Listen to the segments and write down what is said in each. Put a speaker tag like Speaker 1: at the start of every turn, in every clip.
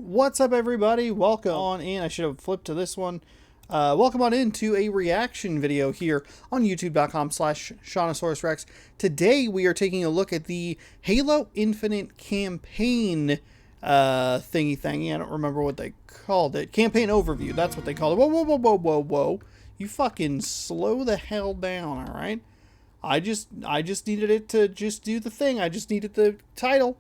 Speaker 1: What's up, everybody? Welcome on in. I should have flipped to this one. Welcome on into a reaction video here on youtube.com/ShaunosaurusRex. Today we are taking a look at the Halo Infinite campaign thingy. I don't remember what they called it. Campaign overview. That's what they called it. Whoa. You fucking slow the hell down, all right? I just needed it to just do the thing. I just needed the title.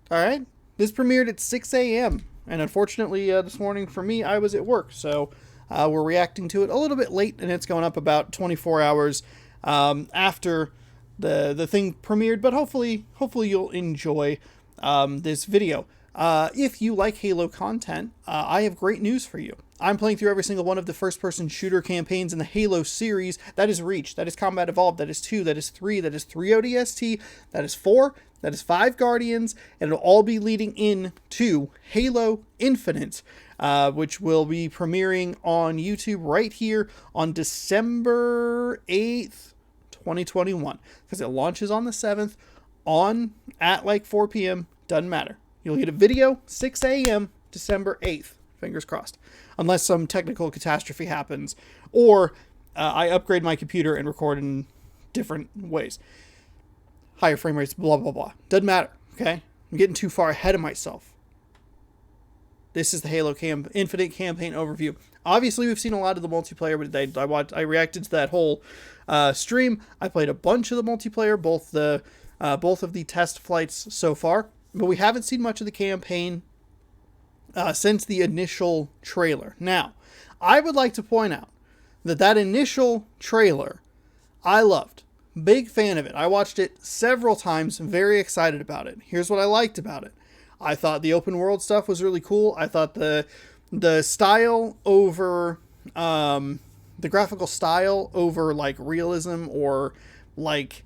Speaker 1: All right? This premiered at 6 a.m. and unfortunately this morning for me, I was at work. So we're reacting to it a little bit late, and it's going up about 24 hours after the thing premiered. But hopefully you'll enjoy this video. If you like Halo content, I have great news for you. I'm playing through every single one of the first-person shooter campaigns in the Halo series. That is Reach, that is Combat Evolved, that is 2, that is 3, that is 3 ODST, that is 4, that is 5 Guardians, and it'll all be leading in to Halo Infinite, which will be premiering on YouTube right here on December 8th, 2021, because it launches on the 7th at like 4 p.m. Doesn't matter. You'll get a video 6 a.m. December 8th. Fingers crossed. Unless some technical catastrophe happens, or I upgrade my computer and record in different ways. Higher frame rates, blah, blah, blah. Doesn't matter, okay? I'm getting too far ahead of myself. This is the Halo Infinite campaign overview. Obviously, we've seen a lot of the multiplayer, but I reacted to that whole stream. I played a bunch of the multiplayer, both of the test flights so far, but we haven't seen much of the campaign since the initial trailer. Now, I would like to point out that initial trailer, I loved. Big fan of it. I watched it several times, very excited about it. Here's what I liked about it. I thought the open world stuff was really cool. I thought the style over, the graphical style over like realism or like,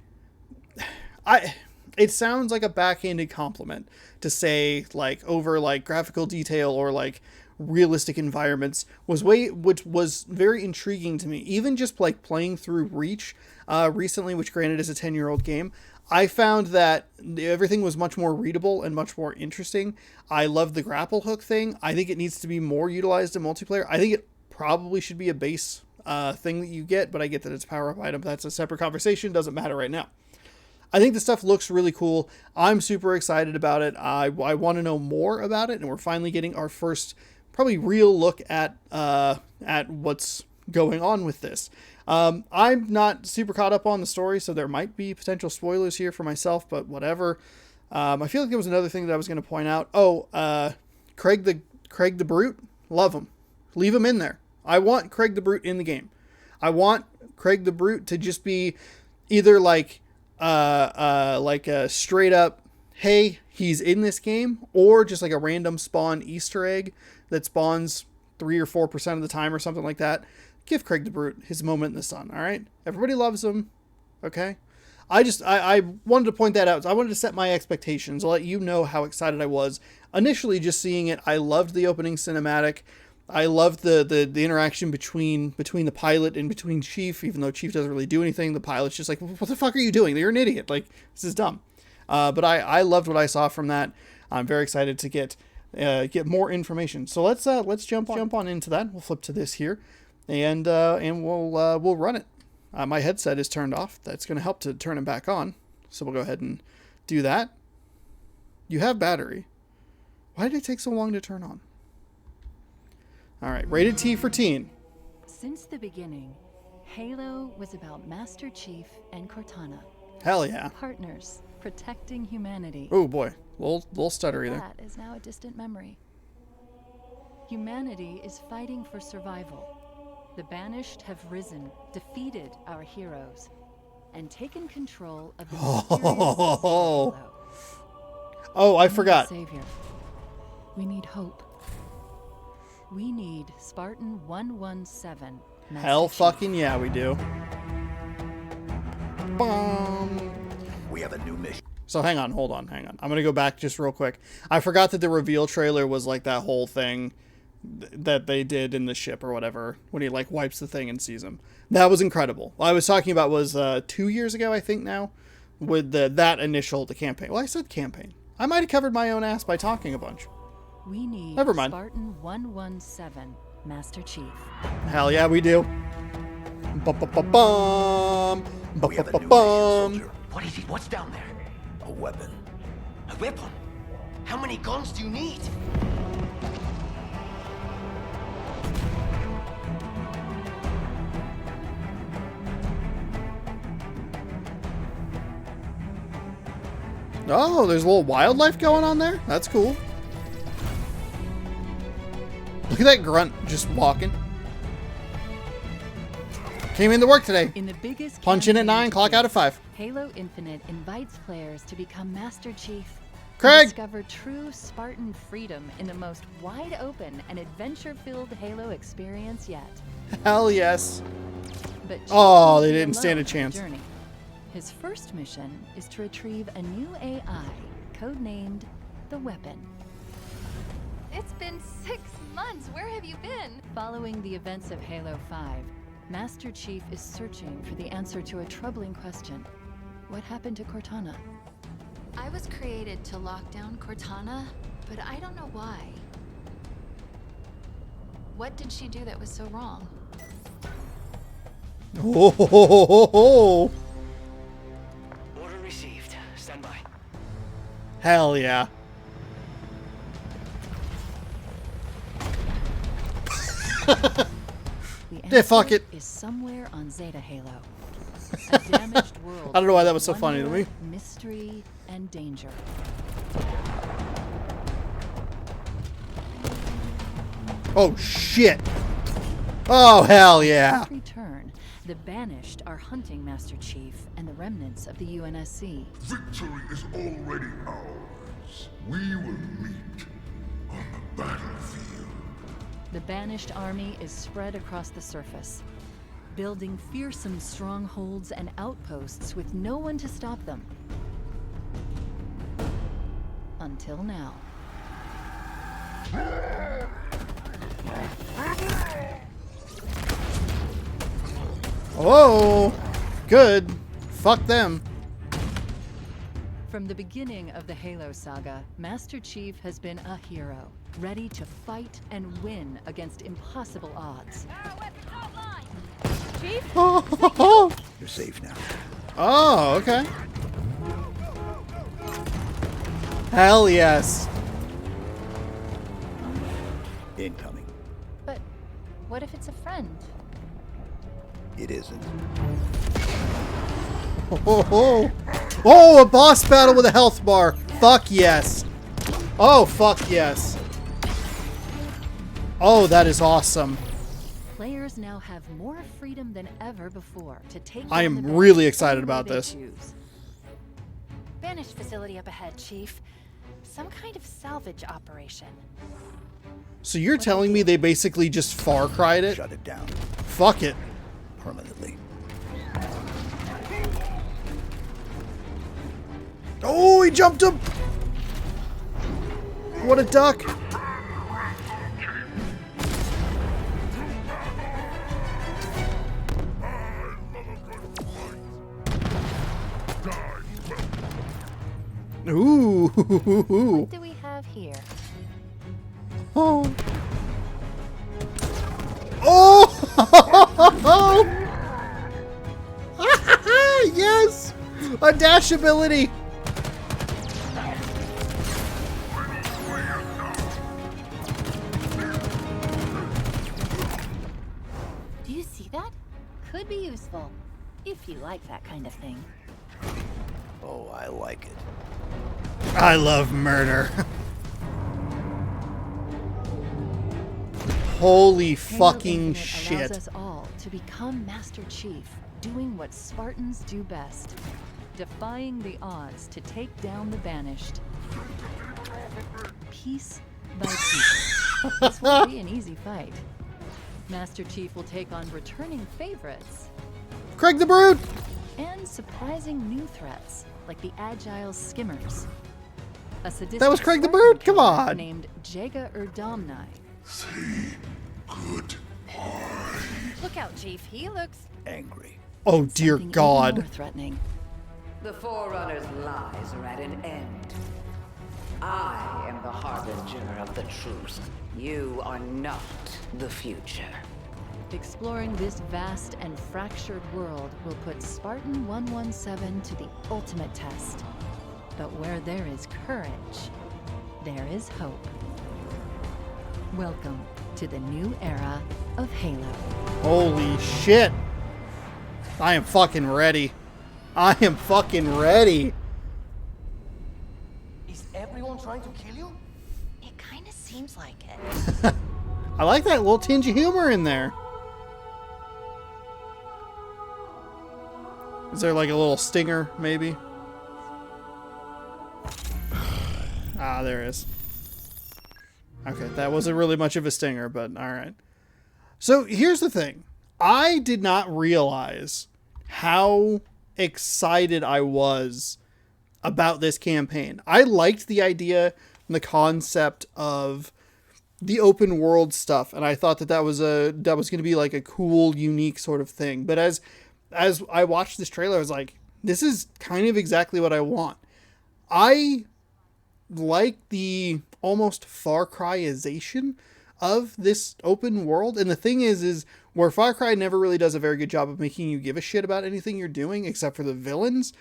Speaker 1: it sounds like a backhanded compliment to say like over like graphical detail or like realistic environments which was very intriguing to me. Even just like playing through Reach recently, which granted is a 10-year-old game, I found that everything was much more readable and much more interesting. I love the grapple hook thing. I think it needs to be more utilized in multiplayer. I think it probably should be a base thing that you get, but I get that it's a power-up item. That's a separate conversation. Doesn't matter right now. I think the stuff looks really cool. I'm super excited about it. I want to know more about it, and we're finally getting our first probably real look at what's going on with this. I'm not super caught up on the story, so there might be potential spoilers here for myself, but whatever. I feel like there was another thing that I was going to point out. Craig the Brute, love him. Leave him in there. I want Craig the Brute in the game. I want Craig the Brute to just be either like a straight up, hey, he's in this game, or just like a random spawn Easter egg that spawns 3 or 4% of the time or something like that. Give Craig the Brute his moment in the sun. All right. Everybody loves him. Okay. I wanted to point that out. I wanted to set my expectations. I'll let you know how excited I was initially just seeing it. I loved the opening cinematic. I loved the interaction between the pilot and between Chief, even though Chief doesn't really do anything. The pilot's just like, what the fuck are you doing? You're an idiot. Like, this is dumb. But I loved what I saw from that. I'm very excited to get more information. So let's jump on into that. We'll flip to this here, and we'll run it. My headset is turned off. That's going to help to turn it back on. So we'll go ahead and do that. You have battery. Why did it take so long to turn on? All right, rated T for teen.
Speaker 2: Since the beginning, Halo was about Master Chief and Cortana.
Speaker 1: Hell yeah.
Speaker 2: Partners, protecting humanity.
Speaker 1: Oh boy, little stuttery there.
Speaker 2: That is now a distant memory. Humanity is fighting for survival. The banished have risen, defeated our heroes, and taken control of the mysterious Halo.
Speaker 1: Oh, I forgot.
Speaker 2: Savior. We need hope. We need Spartan 117.
Speaker 1: Hell fucking yeah, we do. Boom.
Speaker 3: We have a new mission.
Speaker 1: So hang on. I'm going to go back just real quick. I forgot that the reveal trailer was like that whole thing that they did in the ship or whatever, when he like wipes the thing and sees him. That was incredible. What I was talking about was 2 years ago, I think now, with the campaign. Well, I said campaign. I might have covered my own ass by talking a bunch.
Speaker 2: We need
Speaker 1: Never mind.
Speaker 2: Spartan 117, Master Chief.
Speaker 1: Hell yeah, we do. Ba-ba-ba-bum.
Speaker 3: We have a new mission,
Speaker 1: Ba-ba-ba-bum.
Speaker 3: soldier.
Speaker 4: What is it? What's down there?
Speaker 3: A weapon.
Speaker 4: A weapon? How many guns do you need?
Speaker 1: Oh, there's a little wildlife going on there? That's cool. Look at that grunt just walking. Came into work today.
Speaker 2: In the biggest
Speaker 1: Punch in at 9,
Speaker 2: campaign to
Speaker 1: clock
Speaker 2: date,
Speaker 1: out at 5.
Speaker 2: Halo Infinite invites players to become Master Chief.
Speaker 1: Craig!
Speaker 2: And discover true Spartan freedom in the most wide-open and adventure-filled Halo experience yet.
Speaker 1: Hell yes.
Speaker 2: But Chief
Speaker 1: Oh,
Speaker 2: won't
Speaker 1: they
Speaker 2: be
Speaker 1: didn't stand
Speaker 2: alone
Speaker 1: a
Speaker 2: on the
Speaker 1: chance.
Speaker 2: journey. His first mission is to retrieve a new AI, codenamed the Weapon.
Speaker 5: It's been 6 months. Where have you been?
Speaker 2: Following the events of Halo 5, Master Chief is searching for the answer to a troubling question. What happened to Cortana?
Speaker 5: I was created to lock down Cortana, but I don't know why. What did she do that was so wrong?
Speaker 1: Oh, ho, ho, ho, ho, ho.
Speaker 4: Order received. Stand by.
Speaker 1: Hell yeah.
Speaker 2: The
Speaker 1: Yeah, fuck
Speaker 2: answer
Speaker 1: it.
Speaker 2: is somewhere on Zeta Halo. A damaged world.
Speaker 1: I don't know why that
Speaker 2: full
Speaker 1: was so
Speaker 2: of
Speaker 1: funny to
Speaker 2: wonder,
Speaker 1: me.
Speaker 2: Mystery and danger.
Speaker 1: Oh shit. Oh hell yeah.
Speaker 2: At return, the Banished are hunting Master Chief and the remnants of the UNSC.
Speaker 6: Victory is already ours. We will meet on the battlefield.
Speaker 2: The Banished army is spread across the surface, building fearsome strongholds and outposts with no one to stop them. Until now.
Speaker 1: Oh, good. Fuck them.
Speaker 2: From the beginning of the Halo saga, Master Chief has been a hero, ready to fight and win against impossible odds. Chief?
Speaker 1: Oh,
Speaker 3: You're safe now.
Speaker 1: oh, okay. Hell yes.
Speaker 3: Incoming.
Speaker 5: But what if it's a friend?
Speaker 3: It isn't.
Speaker 1: Oh, oh, a boss battle with a health bar. Fuck yes. Oh, fuck yes. Oh, that is awesome.
Speaker 2: Players now have more freedom than ever before to take
Speaker 1: I
Speaker 2: down
Speaker 1: am
Speaker 2: the
Speaker 1: really
Speaker 2: Banished
Speaker 1: excited
Speaker 2: any
Speaker 1: about
Speaker 2: way they
Speaker 1: this.
Speaker 2: choose.
Speaker 5: Banished facility up ahead, Chief. Some kind of salvage operation.
Speaker 1: So you're telling me they basically just Far Cried it?
Speaker 3: Shut it down
Speaker 1: Fuck it.
Speaker 3: permanently.
Speaker 1: Oh, he jumped him. What a duck. Ooh.
Speaker 5: What do we have here?
Speaker 1: Oh. Oh! Yes! A dash ability!
Speaker 5: Do you see that? Could be useful. If you like that kind of thing.
Speaker 3: Oh, I like it.
Speaker 1: I love murder. Holy
Speaker 2: Halo
Speaker 1: fucking
Speaker 2: Infinite
Speaker 1: shit.
Speaker 2: allows us all to become Master Chief, doing what Spartans do best, defying the odds to take down the Banished. Piece by piece. This won't be an easy fight. Master Chief will take on returning favorites
Speaker 1: Craig the Brood!
Speaker 2: and surprising new threats, like the agile Skimmers. A sadistic
Speaker 1: That was Craig the
Speaker 2: Spartan
Speaker 1: Bird? Come
Speaker 2: killer
Speaker 1: on.
Speaker 2: Named Jaga Erdamni.
Speaker 6: Good.
Speaker 5: Look out, Chief. He looks...
Speaker 3: Angry.
Speaker 1: Oh dear
Speaker 2: Something even
Speaker 1: God.
Speaker 2: more threatening.
Speaker 7: The Forerunner's lies are at an end. I am the harbinger of the truth. You are not the future.
Speaker 2: Exploring this vast and fractured world will put Spartan 117 to the ultimate test. But where there is courage, there is hope. Welcome to the new era of Halo.
Speaker 1: Holy shit. I am fucking ready. I am fucking ready.
Speaker 4: Is everyone trying to kill you?
Speaker 5: It kind of seems like it.
Speaker 1: I like that little tinge of humor in there. Is there like a little stinger, maybe? Ah, there is. Okay, that wasn't really much of a stinger, but alright. So here's the thing. I did not realize how excited I was about this campaign. I liked the idea and the concept of the open world stuff, and I thought that was going to be like a cool, unique sort of thing. But as I watched this trailer, I was like, this is kind of exactly what I want. I like the almost Far Cry-ization of this open world. And the thing is where Far Cry never really does a very good job of making you give a shit about anything you're doing, except for the villains,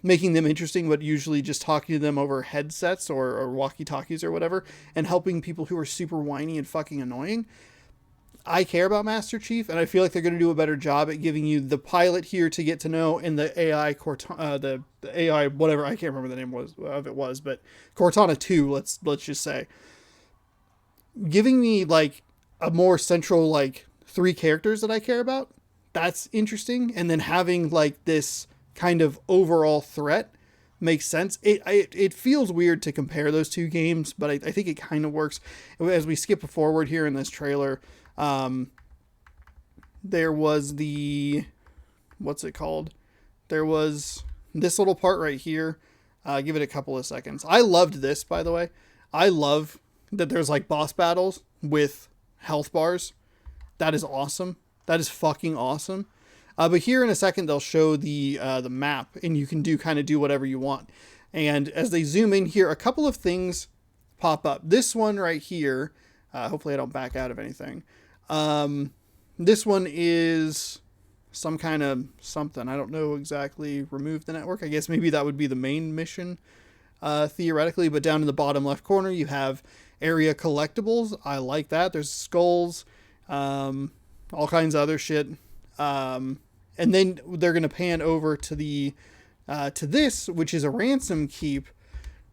Speaker 1: making them interesting, but usually just talking to them over headsets or walkie-talkies or whatever, and helping people who are super whiny and fucking annoying. I care about Master Chief, and I feel like they're going to do a better job at giving you the pilot here to get to know, and the AI the AI whatever, I can't remember the name was, but Cortana 2, let's just say, giving me like a more central like 3 characters that I care about. That's interesting, and then having like this kind of overall threat makes sense. It feels weird to compare those 2 games, but I think it kind of works. As we skip forward here in this trailer, there was what's it called? There was this little part right here. Give it a couple of seconds. I loved this, by the way. I love that there's like boss battles with health bars. That is awesome. That is fucking awesome. But here in a second, they'll show the map, and you can do whatever you want. And as they zoom in here, a couple of things pop up. This one right here, hopefully I don't back out of anything. This one is some kind of something. I don't know exactly. Remove the network. I guess maybe that would be the main mission, theoretically. But down in the bottom left corner, you have area collectibles. I like that. There's skulls, all kinds of other shit. And then they're going to pan over to to this, which is a ransom keep,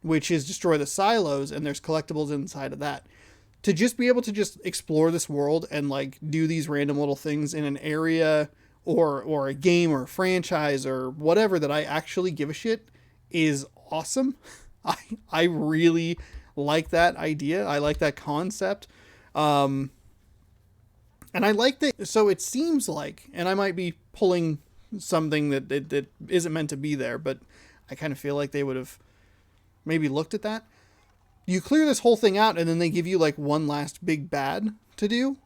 Speaker 1: which is destroy the silos, and there's collectibles inside of that. To just be able to just explore this world and like do these random little things in an area or a game or a franchise or whatever that I actually give a shit is awesome. I really like that idea. I like that concept. And I like that. So it seems like, and I might be pulling something that isn't meant to be there, but I kind of feel like they would have maybe looked at that. You clear this whole thing out, and then they give you like one last big bad to do,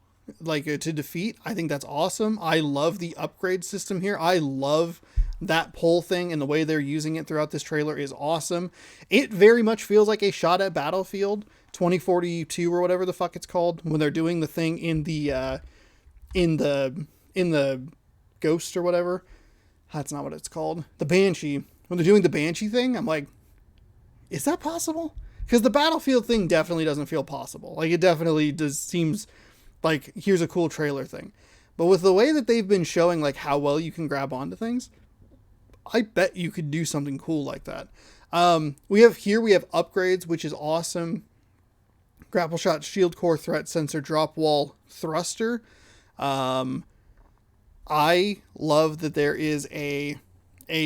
Speaker 1: like to defeat. I think that's awesome. I love the upgrade system here. I love that pole thing, and the way they're using it throughout this trailer is awesome. It very much feels like a shot at Battlefield 2042 or whatever the fuck it's called, when they're doing the thing in the Ghost or whatever. That's not what it's called. The Banshee. When they're doing the Banshee thing, I'm like, is that possible? Because the Battlefield thing definitely doesn't feel possible. Like, it definitely seems like, here's a cool trailer thing. But with the way that they've been showing, like, how well you can grab onto things, I bet you could do something cool like that. We have upgrades, which is awesome. Grapple shot, shield core, threat sensor, drop wall, thruster. I love that there is a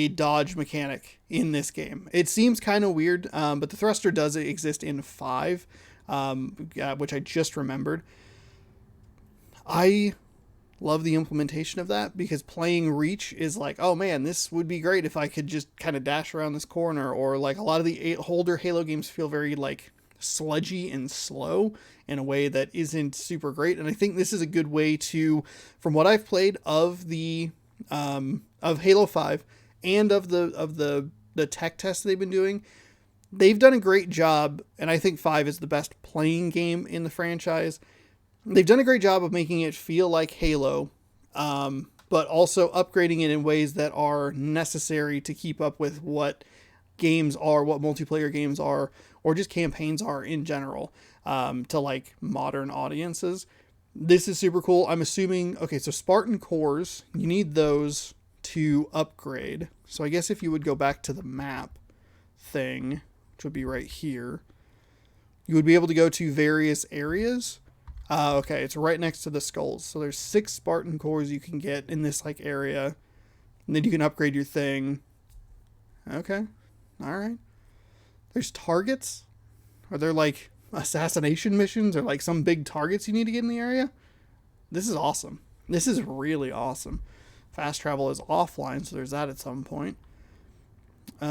Speaker 1: dodge mechanic in this game. It seems kind of weird, but the thruster does exist in 5, which I just remembered. I love the implementation of that, because playing Reach is like, oh man, this would be great if I could just kind of dash around this corner, or like a lot of the older Halo games feel very like sludgy and slow in a way that isn't super great. And I think this is a good way to, from what I've played of the of Halo 5 and of the tech tests they've been doing, they've done a great job, and I think 5 is the best playing game in the franchise. They've done a great job of making it feel like Halo, but also upgrading it in ways that are necessary to keep up with what games are, what multiplayer games are, or just campaigns are in general, to like modern audiences. This is super cool. I'm assuming, okay, so Spartan cores, you need those to upgrade. So I guess if you would go back to the map thing, which would be right here, you would be able to go to various areas. Okay, it's right next to the skulls. So there's 6 Spartan cores you can get in this like area, and then you can upgrade your thing. Okay, all right. There's targets. Are there like assassination missions or like some big targets you need to get in the area? This is awesome. This is really awesome. Fast travel is offline, so there's that at some point. I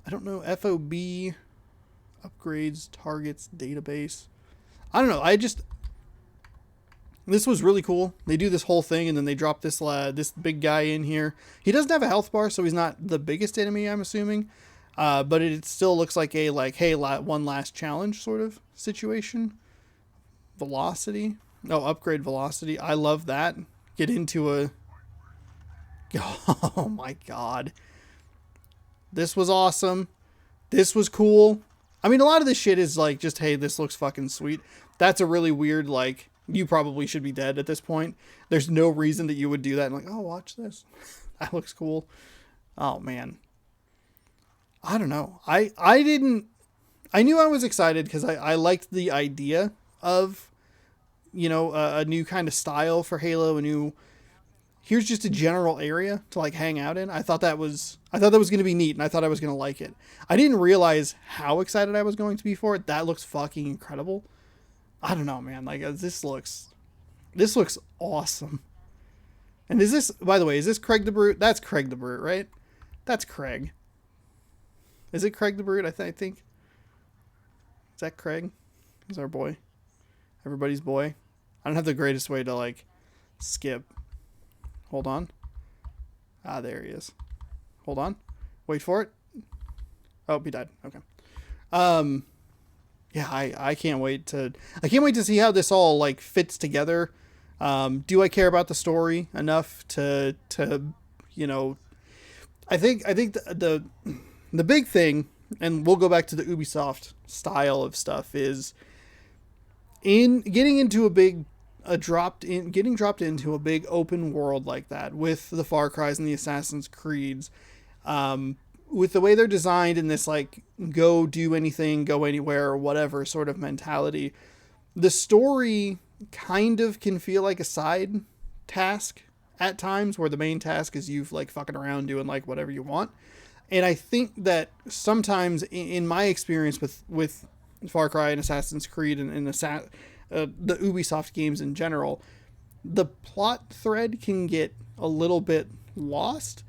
Speaker 1: don't know. FOB upgrades, targets, database. I don't know. This was really cool. They do this whole thing, and then they drop this this big guy in here. He doesn't have a health bar, so he's not the biggest enemy, I'm assuming. But it still looks like a hey, one last challenge sort of situation. Velocity. Oh, upgrade velocity. I love that. Get into a... Oh my god. This was awesome. This was cool. I mean, a lot of this shit is like just, hey, this looks fucking sweet. That's a really weird, like, you probably should be dead at this point. There's no reason that you would do that. And like, oh, watch this. That looks cool. Oh, man. I don't know. I knew I was excited because I liked the idea of, you know, a new kind of style for Halo, here's just a general area to like hang out in. I thought that was going to be neat, and I thought I was going to like it. I didn't realize how excited I was going to be for it. That looks fucking incredible. I don't know, man. Like, this looks awesome. And is this, by the way, is this Craig the Brute? That's Craig the Brute, right? That's Craig. Is it Craig the Brute? I think. Is that Craig? He's our boy. Everybody's boy. I don't have the greatest way to like skip. Hold on. Ah, there he is. Hold on. Wait for it. Oh, he died. Okay. Yeah, I can't wait to see how this all like fits together. Do I care about the story enough to you know, I think the big thing, and we'll go back to the Ubisoft style of stuff, is in getting dropped into a big open world like that with the Far Cry's and the Assassin's Creeds, with the way they're designed in this like go do anything, go anywhere or whatever sort of mentality. The story kind of can feel like a side task at times, where the main task is you like fucking around doing like whatever you want. And I think that sometimes in my experience with Far Cry and Assassin's Creed and the Ubisoft games in general, the plot thread can get a little bit lost.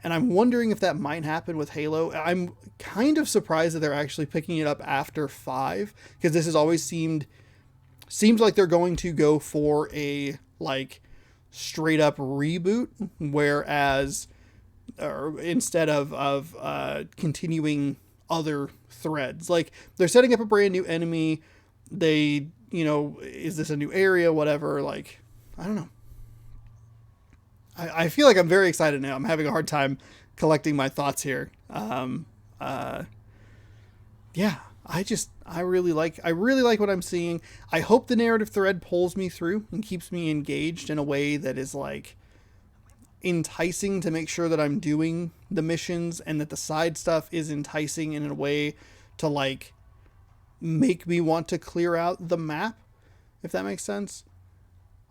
Speaker 1: And I'm wondering if that might happen with Halo. I'm kind of surprised that they're actually picking it up after 5, because this has always seems like they're going to go for a like straight up reboot, whereas instead of continuing other threads, like they're setting up a brand new enemy. They, you know, is this a new area, whatever, like, I don't know. I feel like I'm very excited now. I'm having a hard time collecting my thoughts here. Yeah, I really like what I'm seeing. I hope the narrative thread pulls me through and keeps me engaged in a way that is like enticing to make sure that I'm doing the missions, and that the side stuff is enticing in a way to like make me want to clear out the map, if that makes sense.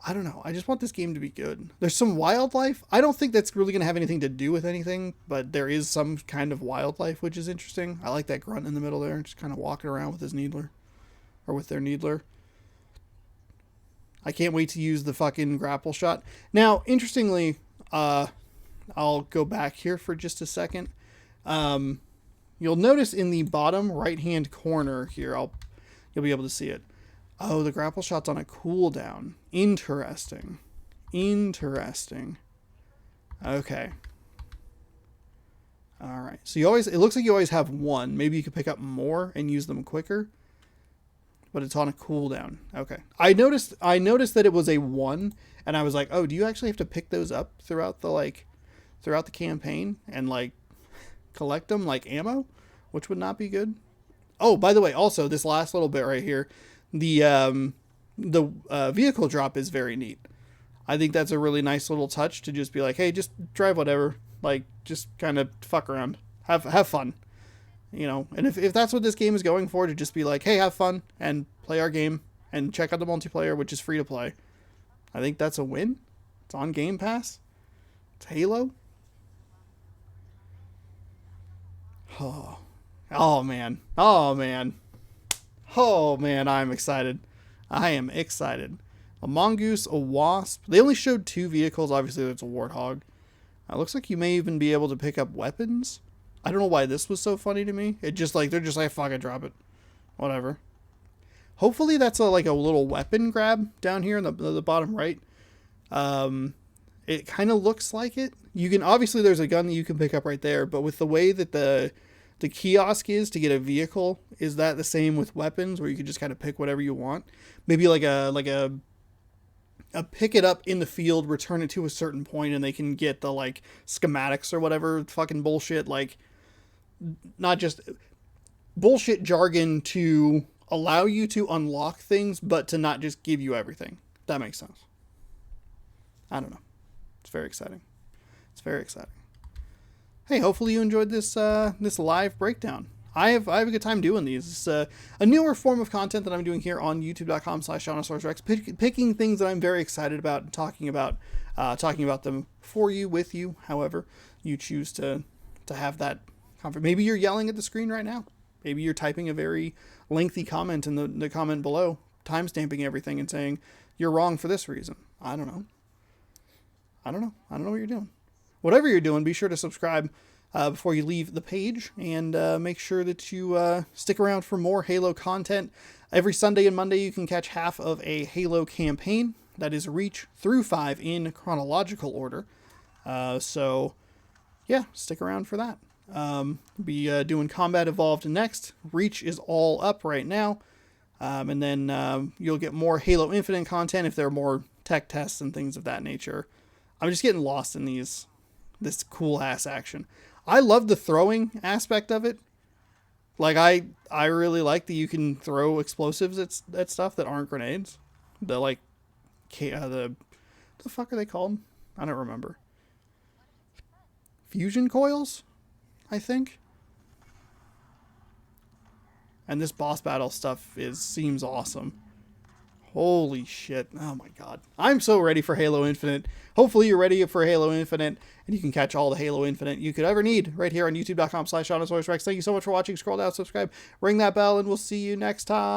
Speaker 1: I don't know. I just want this game to be good. There's some wildlife. I don't think that's really going to have anything to do with anything, but there is some kind of wildlife, which is interesting. I like that grunt in the middle there, just kind of walking around with his needler, or with their needler. I can't wait to use the fucking grapple shot. Now, interestingly, I'll go back here for just a second. You'll notice in the bottom right-hand corner here, you'll be able to see it. Oh, the grapple shot's on a cooldown. Interesting. Okay. All right. So you always, it looks like you always have one. Maybe you could pick up more and use them quicker. But it's on a cooldown. Okay. I noticed that it was a 1, and I was like, "Oh, do you actually have to pick those up throughout the campaign and like collect them like ammo, which would not be good?" Oh, by the way, also this last little bit right here, the vehicle drop is very neat. I think that's a really nice little touch to just be like, "Hey, just drive whatever. Like, just kind of fuck around. Have fun." You know, and if that's what this game is going for, to just be like, hey, have fun and play our game and check out the multiplayer, which is free to play, I think that's a win. It's on Game Pass. It's Halo. Oh man. Oh man. Oh man, I'm excited. I am excited. A mongoose, a wasp. They only showed 2 vehicles. Obviously, it's a warthog. It looks like you may even be able to pick up weapons. I don't know why this was so funny to me. It just like, they're just like, fuck it, drop it. Whatever. Hopefully that's like a little weapon grab down here in the bottom right. It kind of looks like it. You can, obviously there's a gun that you can pick up right there, but with the way that the kiosk is to get a vehicle, is that the same with weapons where you can just kind of pick whatever you want? Maybe like a pick it up in the field, return it to a certain point, and they can get the like schematics or whatever fucking bullshit, like not just bullshit jargon to allow you to unlock things, but to not just give you everything. That makes sense. I don't know. It's very exciting. It's very exciting. Hey, hopefully you enjoyed this this live breakdown. I have a good time doing these. It's a newer form of content that I'm doing here on youtube.com/ShaunasaurusRex, picking things that I'm very excited about and talking about them for you, with you, however you choose to have that comfort. Maybe you're yelling at the screen right now. Maybe you're typing a very lengthy comment in the comment below, timestamping everything and saying, you're wrong for this reason. I don't know. I don't know what you're doing. Whatever you're doing, be sure to subscribe before you leave the page, and make sure that you stick around for more Halo content. Every Sunday and Monday you can catch half of a Halo campaign. That is Reach through 5 in chronological order. So yeah, stick around for that. Be doing Combat Evolved next. Reach is all up right now. And then you'll get more Halo Infinite content if there are more tech tests and things of that nature. I'm just getting lost in this cool ass action. I love the throwing aspect of it. Like I really like that you can throw explosives at stuff that aren't grenades. The like the fuck are they called? I don't remember. Fusion coils, I think. And this boss battle stuff seems awesome. Holy shit. Oh my god. I'm so ready for Halo Infinite. Hopefully you're ready for Halo Infinite, and you can catch all the Halo Infinite you could ever need right here on youtube.com/ShaunasaurusRex. Thank you so much for watching. Scroll down, subscribe, ring that bell, and we'll see you next time.